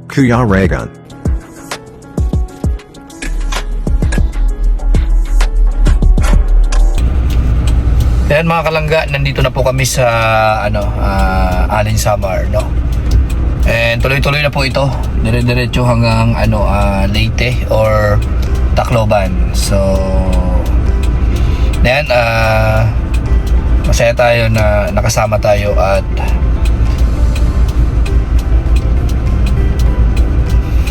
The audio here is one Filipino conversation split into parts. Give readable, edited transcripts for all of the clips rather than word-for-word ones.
Kuya Regan. Ayan mga kalangga, nandito na po kami sa Alin Samar, no? And tuloy-tuloy na po ito. Dire-diretso hanggang Leyte or Tacloban. So ayan, masaya tayo na nakasama tayo at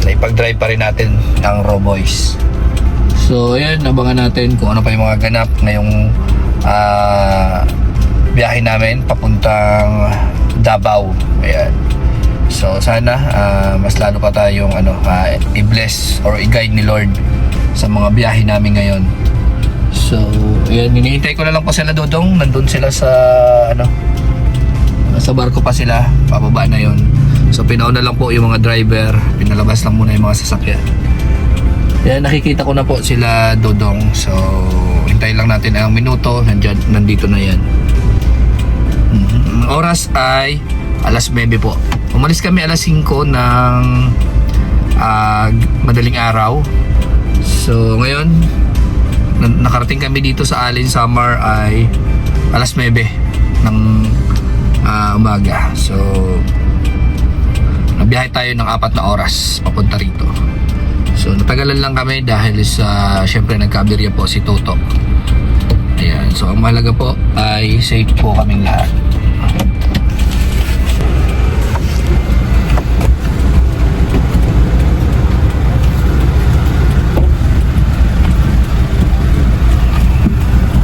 naipag-drive pa rin natin ang Roboys. So ayan, abangan natin kung ano pa yung mga ganap ngayong biyahe namin papuntang Davao. Ayan. So sana mas lalo pa tayong i-bless or i-guide ni Lord sa mga biyahe namin ngayon. So ayan, hinihintay ko na lang po sila Dodong. Nandun sila sa sa barko pa sila, pababa na yon. So pinauna lang po yung mga driver, pinalabas lang muna yung mga sasakyan. Ayan, nakikita ko na po sila Dodong. So hintayin lang natin ang minuto. Nandito na yan. Ang oras ay alas 9 po. Umalis kami alas 5 ng madaling araw. So ngayon nakarating kami dito sa Alin Samar ay alas 9 ng umaga. So nabiyahe tayo ng 4 na oras papunta rito. So natagalan lang kami dahil sa syempre nagkabirya po si Toto. Ayan, so ang mahalaga po ay safe po kaming lahat.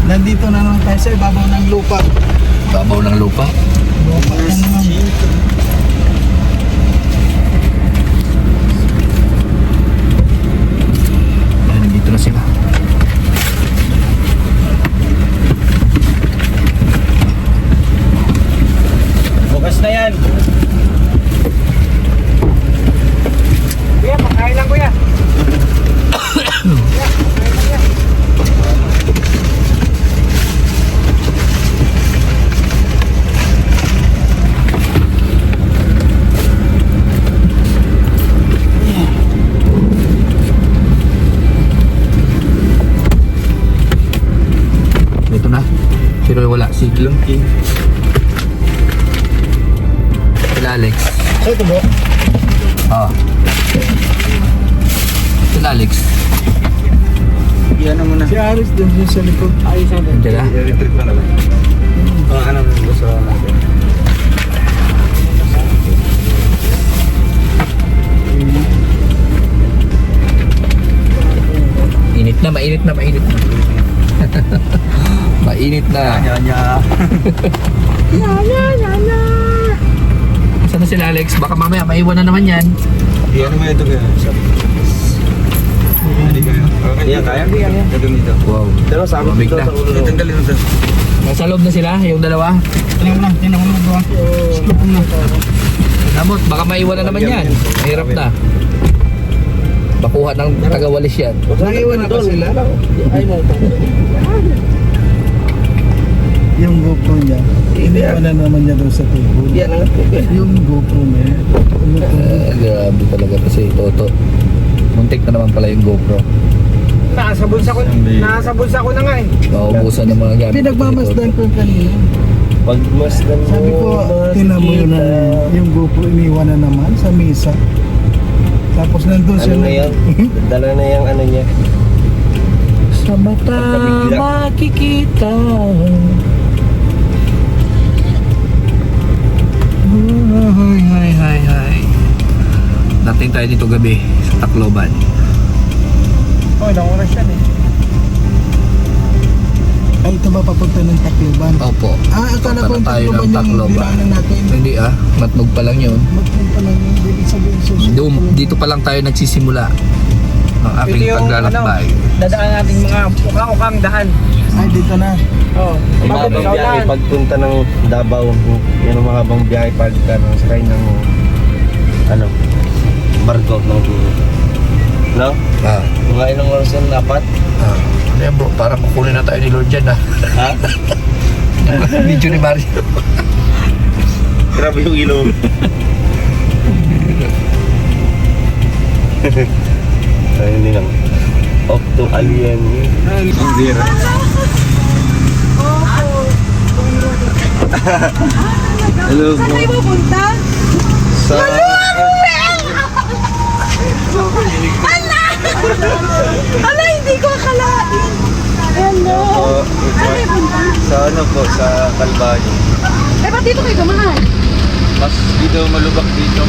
Nandito na naman tayo sa ibabaw ng lupa. Babaw ng lupa. Lupa na naman. Ayan, nandito na sila. Bukas na yan. Kuya, pakain lang kuya. Ito na. Pero wala. Si King. Sila Alex. Ito bro. Sila Alex. Yan naman na. Si Aris din sa likod. Ayos na din. Sila. Electric pa naman. Ano naman sa natin. Init na, mainit na, mainit na. Mainit na. Saan na sila Alex? Baka mamaya maiwan na naman yan. Yan naman ito kaya. Hindi kaya. Okay, kaya? Ito dito. Wow. Pero sabi Mabig dito na. sa ulo. Itanggalin mo sa. Nasa loob na sila, yung dalawa. Tinan mo bro. Namot, baka maiwan na naman yan. Mahirap na. Bakuha ng tagawalis yan. Naiwan na ba sila? Yung GoPro niya, iniwan na naman niya doon sa table. Yung GoPro niya, Grabe talaga kasi Toto. Muntik na naman pala yung GoPro. Nasa bulsa ko na nga eh. Maubusan ng mga gamit. pinagmamasdan ko kanina. Pagmasdan mo. Sabi ko, tinan mo yun na yung GoPro iniwan na naman sa misa. Tapos nandun siya Ano na yan? Dala na yung ano niya. Sa mata makikita. Hay. Dating tayo dito gabi sa Tacloban. Oh, ilang oras yan eh. Ay, ito ba papunta ng Tacloban? Opo. Akala ko yung Tayo ng Tacloban yung Tacloban. dinaanan natin. Hindi matnog pa lang yun. Magpun pa lang yung ibig sabihin susunod. Dito pa lang tayo nagsisimula ng aking paglalakbay. Dadaan nating mga ukang daan. Ay, dito na. Oo. Mahabang biyahe pagpunta ng Davao. Yan ang mahabang biyahe pagka sakay ng barko ng no? Mga ilang oras yan, 4? Ano yan bro, parang kukunin na tayo ni Lord dyan Ha? Video ni Mario. Grabe yung ilong. Ayun din lang. Octo Alien. Ang zero. Hello Saan po. kayo pupunta? Sa... Ala, hindi ko akalain. Hello. Saan kayo punta? Sa ano po, sa Calvario. Eh, ba't dito kayo dumaan? Mas dito, malubak dito.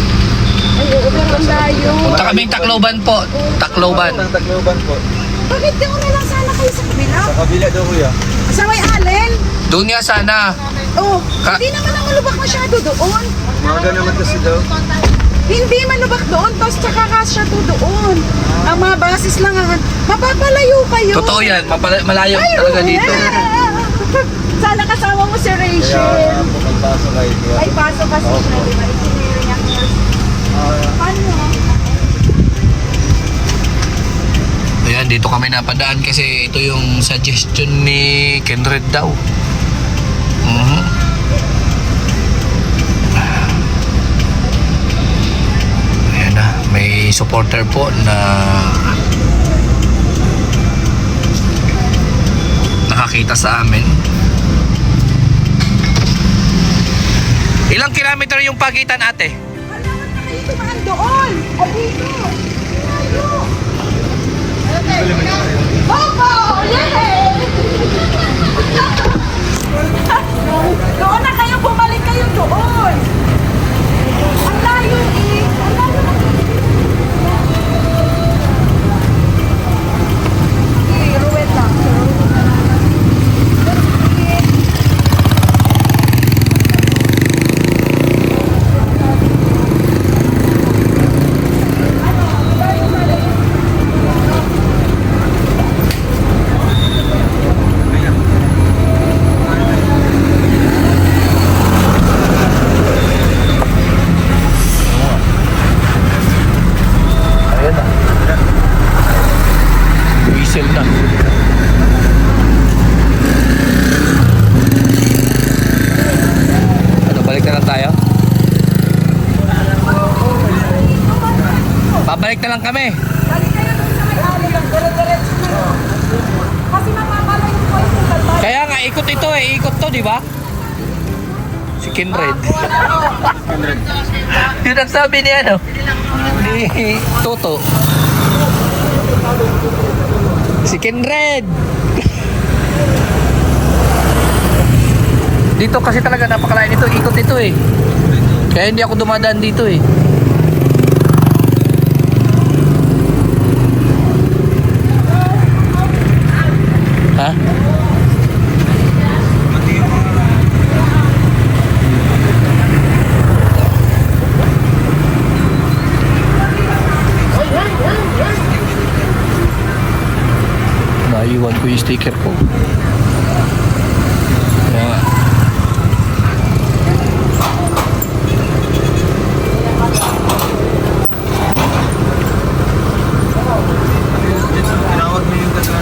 Ay, oo, pero ang layo. Punta kaming Tacloban po. Tacloban. Ang Tacloban po. Bakit di una lang sana kayo sa kabila? Sa kabila daw kuya. Sa may allen? Doon nga sana. Oh, Ka- hindi naman ang malubak masyado doon. Maga naman kasi daw. Hindi malubak doon, tapos tsaka kasya to doon. Ang mga basis lang ang... Mapapalayo kayo. Totoo yan. Malayo Ay, talaga oo. dito. Sana kasama mo si Kaya Rachel. po, magpasok kayo. Kuya. Ay, pasok kasi Opo. siya, di ba? Engineering ang Paano? Ayan, dito kami napadaan kasi ito yung suggestion ni Kenred daw. Ayan na, may supporter po na nakakita sa amin. Ilang kilometer yung pagitan, ate? Dito man doon. Ay, dito. Opo! Yay! Doon na kayo, bumalik kayo doon. Ang layo eh. Ang layo na. Okay, ruwet lang. Ayan na. Whistle na. Ano, balik na lang tayo? Babalik na lang kami. Balik kayo doon sa may alley lang. Dire-diretso na. Kasi mapapalayo ko yung kalbar. Kaya nga, ikot ito eh. Ikot to, di ba? Si Kenred. Yun ang sabi ni ano? Ni Toto. Si Kenred. Dito kasi talaga napakalain ito. Ikot ito eh. Kaya hindi ako dumadaan dito eh. Ha? Naiwan ko yung sticker ko. Kaya nga. Tinawag mo yung taga.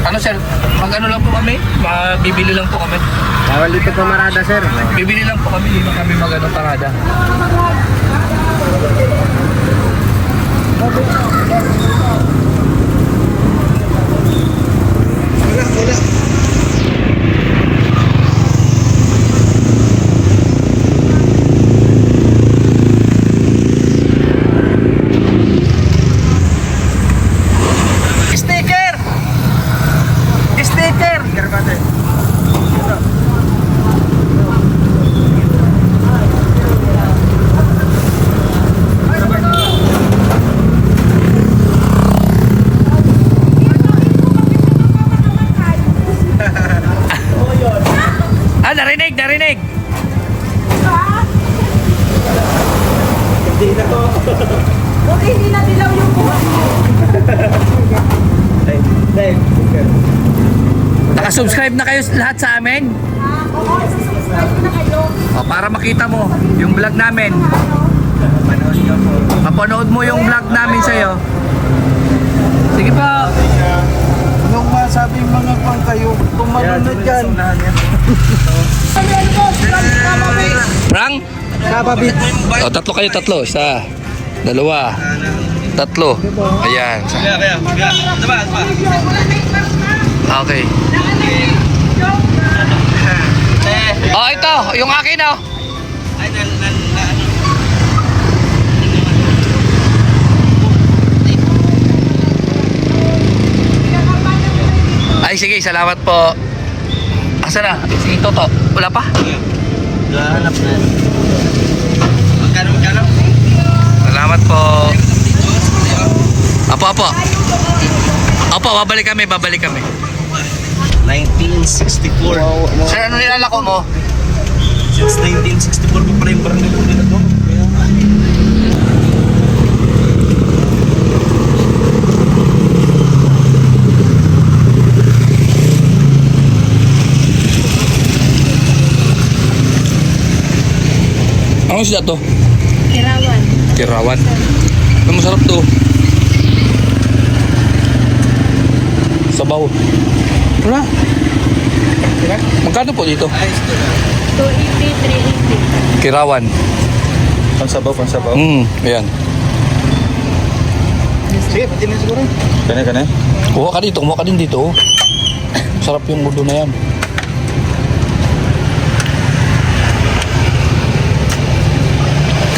Ano sir? Mag-ano lang po kami? Bibili lang po kami. Bawal dito pumarada, sir. Bibili lang po kami. Hindi na kami mag-ano parada. Sticker! Sticker! Ah, narinig, narinig! Okay, hindi na dilaw yung buwan mo. Ay, Dave. Naka-subscribe na kayo lahat sa amin? Oo, subscribe ko na kayo. O, para makita mo yung vlog namin. Manood niyo po. Papanood mo yung vlog namin sa'yo. Sige pa. Nung masabi yung mga pang kayo, tumalunod yan. Rang? Kababit. O, tatlo kayo, tatlo. Isa, dalawa, tatlo. Ayan. Okay. Oh, ito. Yung akin, oh. Ay, sige. Salamat po. Asa na? Si Toto. Wala pa? Hanap na. Magkano? Salamat po. Apo. Opo, babalik kami. 1964. Sir, ano nilalako mo? Since 1964 pa pala yung barangay po nila to. Anong isda to? Kirawan. Kirawan. Ang masarap to. Sabaw. Wala. Magkano po dito? 280, 380. Kirawan. Pangsabaw. Ayan. Sige, pati na siguro. Kanya. Kuha ka din dito. Sarap yung mudo na yan.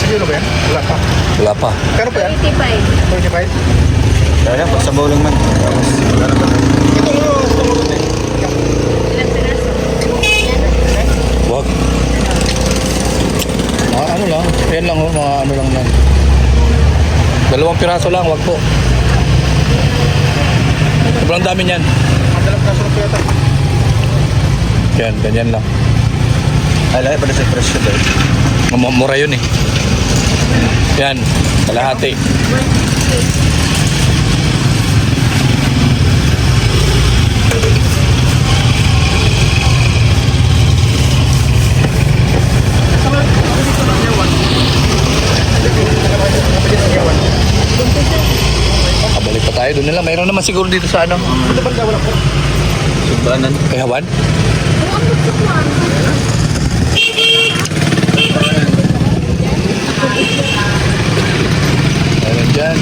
Siguro ba yan? Wala pa. Kano pa yan? 85. 45? Kaya, pagsabaw lang man. Tapos, wala na pa. Ilang piraso? Wag. Mga ano lang. Yan lang, mga ano lang yan. 2 piraso lang, wag po. Sobrang dami niyan. Madalang kaso na po yata. Yan, ganyan lang. Ay, lahat pa na sa presyo dahil. Mura yun eh. Yan, kalahati. Kabalik pa tayo doon nila. Mayroon naman siguro dito sa ano. Subanan. Kay Hawan. Meron dyan.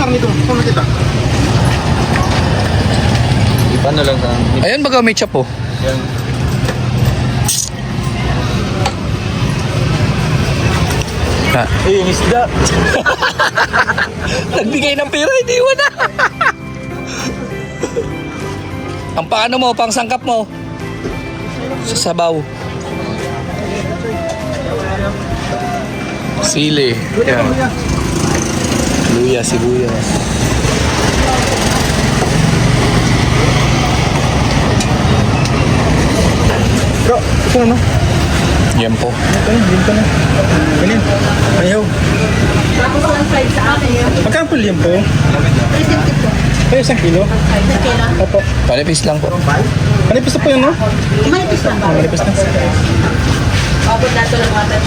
Saan nito? Saan nakita? Iba na lang ang... Ayan baga may chop oh. Yan. Ha? Yung isda. Nagbigay ng pera, hindi mo na. Ang paano mo, pang sangkap mo. Sa sabaw. Sili. Yan. Luya, sibuyas. Bro, ito ano? Yan po. Ito na. Ganyan. Ayaw. Tapos ang size sa akin. Magkano po liyan po? 350 po. Kaya 1 kilo? Sa kila. Opo. Panipis lang po. Manipis na po yun, no? Manipis lang ba? Manipis na. Pabot nato lang mga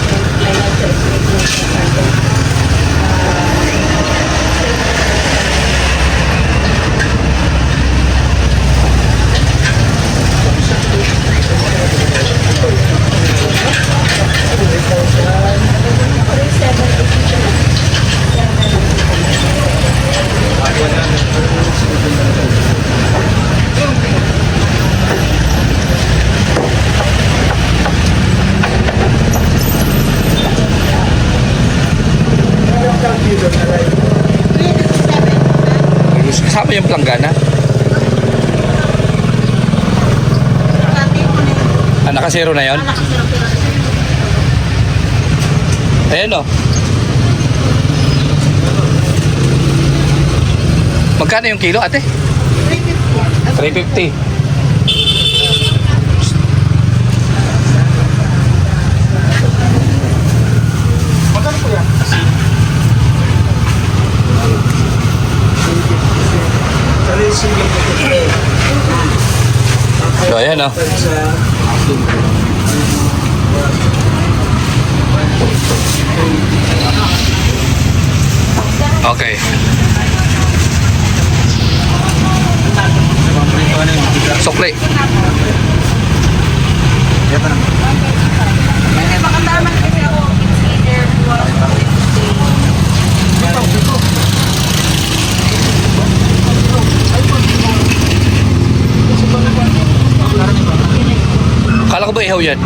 Kasama yung planggana. Ah, naka-zero na yun? Ayan o. Magkano yung kilo, ate? 350. Magkano po yan? Ano yung single po? So, ayan o. Okay. Sukli. Kasi makataman kasi ako. Consider Kala ko ba ihaw yan?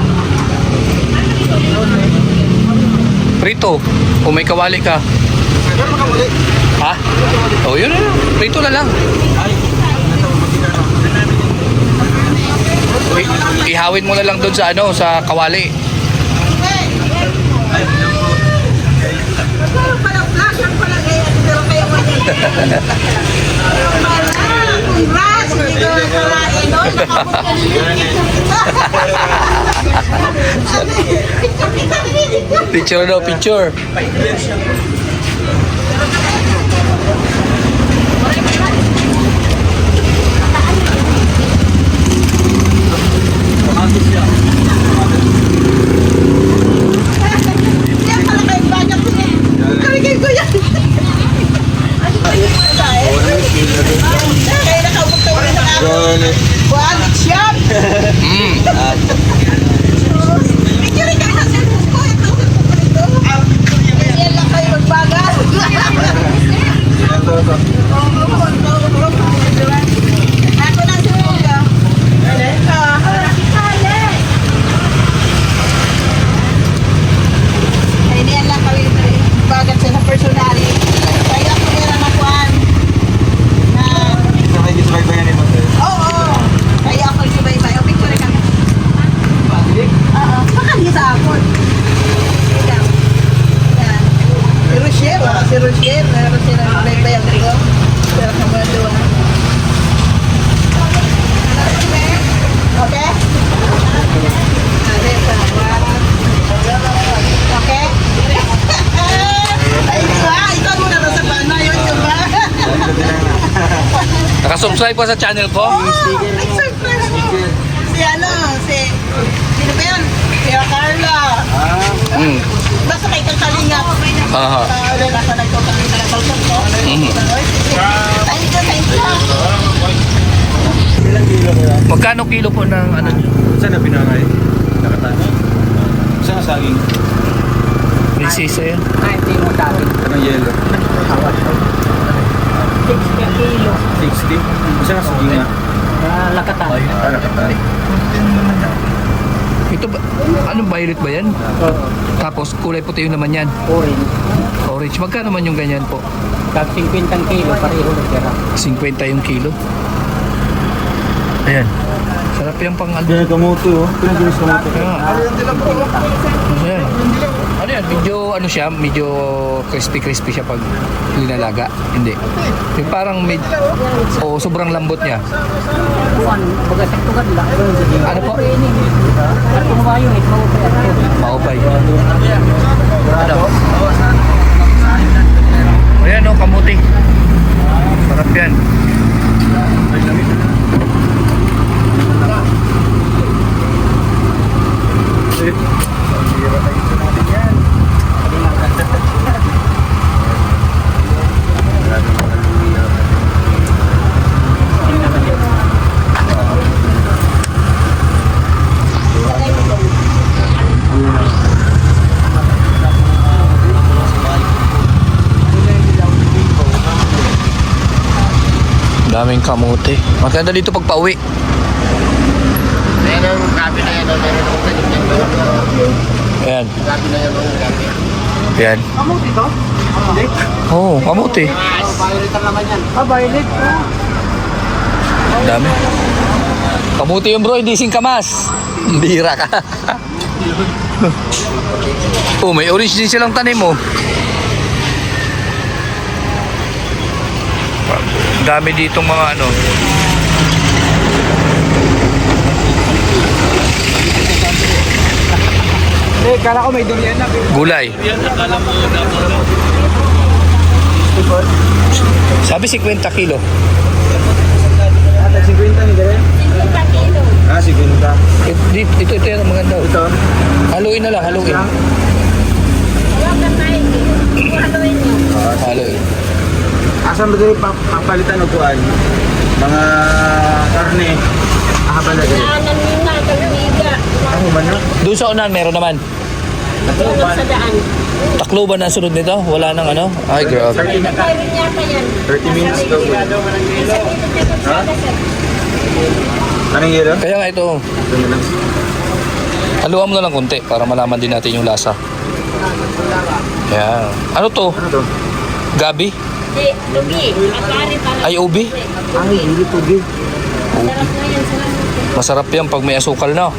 Prito. Kung may kawali ka. Ha? Oh, yun na lang. Prito na lang. Ihawin mo na lang doon sa ano, sa kawali. Parang flash ang pala ganyan. Pero kayo congrats! Hindi ko nakarain doon. Picture daw, picture. Yan pala kayo banyak ko yan. Kami kayo ko yan. Kaya nakaubog ka ulit ng ako. Buwan, shop! Picture ka sa cellphone ko. Ito, cellphone ko ito. Yan lang kayo magbagal. Ako lang si Moga. Ay, niyan lang kami bagat sa personali. Kaya ako nila nakuhaan. Oo. Kaya ako subay-bay. O, picture ka. Oo. Makali sa akon. Yan. Si Rochelle. Si Rochelle. Meron sila subay-bay ang ko. Pero sa mga doon. Okay? Okay? Ay, ikaw muna na sa bana. Yun yung ba? Nakasubscribe ka sa channel ko? Si ano, sino ba yun? Si Carla. Basta kay Kalinga. Aha. Nasa nagkakaling na balkon ko. Thank you. Magkano kilo po ng ano nyo? Saan na pinangay? Nakatan. Saan na saging? May sisa yan. Anong yelo? 60? Saan na saging nga? Lakatan. Nakatan. Ito ba, anong violet ba yan? Tapos kulay puti yung naman yan. Orange. Orange. Magkano man yung ganyan po? Kag 50 kilo, pareho na tira. 50 yung kilo. Ayan. Sarap yan pang ano. Diyan kamote oh. Pinagilis kamote. Ayan. Ano yan? Medyo ano siya, medyo crispy siya pag linalaga. Hindi. Yung parang sobrang lambot niya. Kuan, baga saktugan lang. Ano po? At kung mayo, ito Maupay. Ano? Ayan o, kamuti. Sarap yan. Daming kamote. Maganda dito pag pauwi. Ayan ang kape na yan. Ayan. Kape na yan. Ayan. Kamuti to? Oo, kamote. Violet ang naman yan. Violet. Dami. Kamuti yung bro, hindi singkamas. Bira ka. Oh, may orange din silang tanim mo. Dami ditong mga ano. Kala ko may durian na. Gulay. Sabi 50 kilo. Ata 50 ni Garen? 50 kilo. Ah, lang dito papalitan o kuan. Mga karne. Ahaba na dito. Daanan yun na, Kalbiga. Ako man na. Doon sa unahan, meron naman. Tulog sa daan. Tacloban na sunod nito? Wala nang ano? Ay, grabe. Mayroon yata yan. 30 minutes daw. Isang minute Ha? sir. Anong yelo? Kaya nga ito, haluan mo na lang konti para malaman din natin yung lasa. Yan. Ano to? Ano to? Gabi? Hindi, lugi. Akari pala. Ay, ubi? Ay, hindi po gid. Sarap na yan, sarap. Masarap yan pag may asukal na.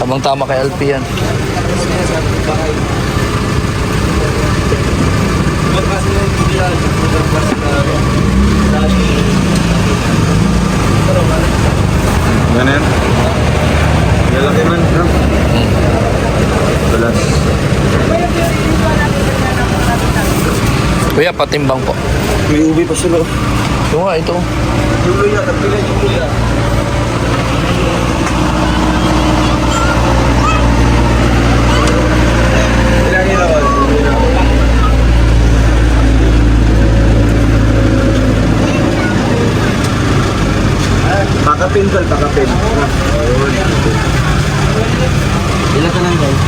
Tamang tama kay Alpi yan. Ganun. Lalaki man. No? Balas. Kuya, patimbang po. May ubi pa sila. Ito nga, ito. Yung luya, tagpilay yung luya. Ilan yun ako? Pakapin tol, pakapin. Ilan ka lang guys?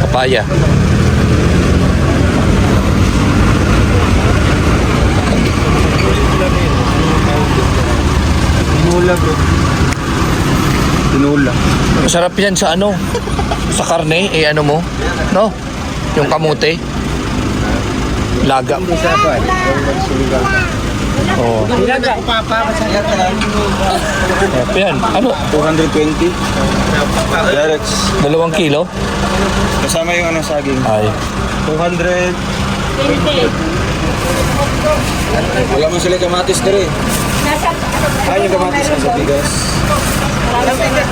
Papaya. Tinula bro. Tinula. Masarap yan sa ano? Sa karne, ano mo? No? Yung kamote. Laga. Hindi sa ako Oo. Sarap yan. Ano? 220. Direct. 2 kilo? Kasama yung ano saging. Ay. 200. 20. Wala mo sila kamatis na rin. Nasa, Ay, yung kamatis na sa bigas.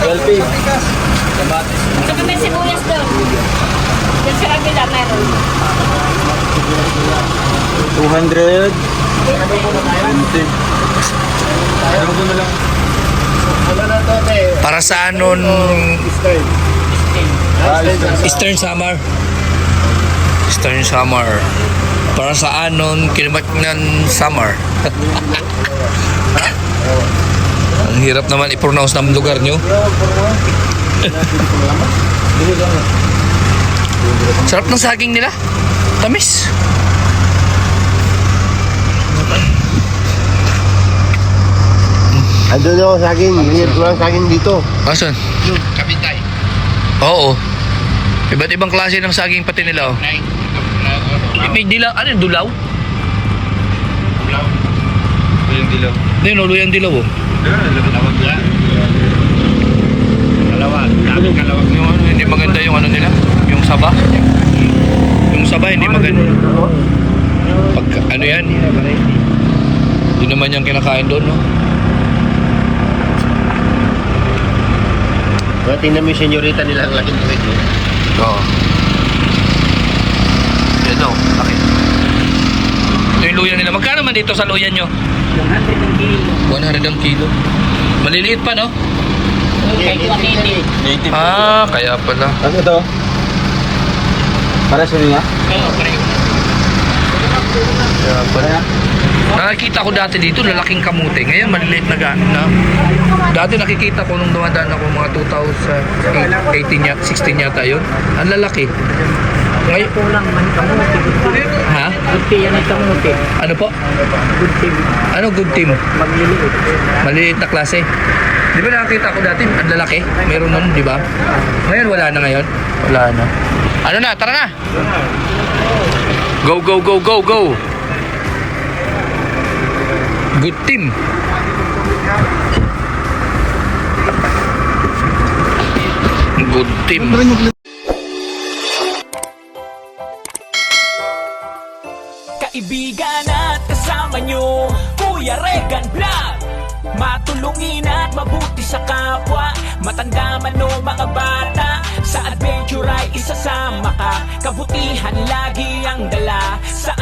LP. Saka may sibuyas daw. Yan sa kabila meron. 200. 20. Para sa anon Eastern Summer. Eastern Summer. Para sa anon kinabat ng summer. Ang hirap naman i-pronounce ng lugar nyo. Sarap ng saging nila. Tamis. Andun ako saging. Hinihirap ko lang saging dito. Asan? Kapitay. Oo. Iba't ibang klase ng saging pati nila. Oh. May dilaw. Ano yung dulaw? Dulaw. Yung dilaw. Hindi, luluyang dilaw. Oh. Kalawag yan. Kalawag. Daming kalawag. Yung ano, hindi maganda yung ano nila. Yung saba. Yung saba hindi maganda. Pag ano yan? Hindi naman yung kinakain doon, no? Tingnan mo yung senyorita nila. Ang laking tuwid mo. Oo. Ito, laki. Ito yung luya nila. Magkano man dito sa luya nyo? 100 ang kilo. Maliliit pa, no? Native. Ah, kaya pala. Ano ito? Para sa nga? Kaya pala. Nakikita ko dati dito, lalaking kamote. Ngayon, maliliit na dati nakikita ko nung dumadaan ako mga 2018, 16 yata yun. Ang lalaki. Ngayon, Kulang man kamuti. ha? Kunti yan ay kamuti. Ano po? Kunti. Ano good team? Magliliit. Maliliit na klase. Di ba nakakita ko dati, ang lalaki? Meron nun, di ba? Ngayon, wala na ngayon. Wala na. Ano na, tara na! Go, go, go, go, go! Good team. Good team. Kaibigan at kasama nyo, Kuya Regan Vlog. Matulungin at mabuti sa kapwa, matanda man o mga bata. Sa adventure ay isasama ka, kabutihan lagi ang dala. Sa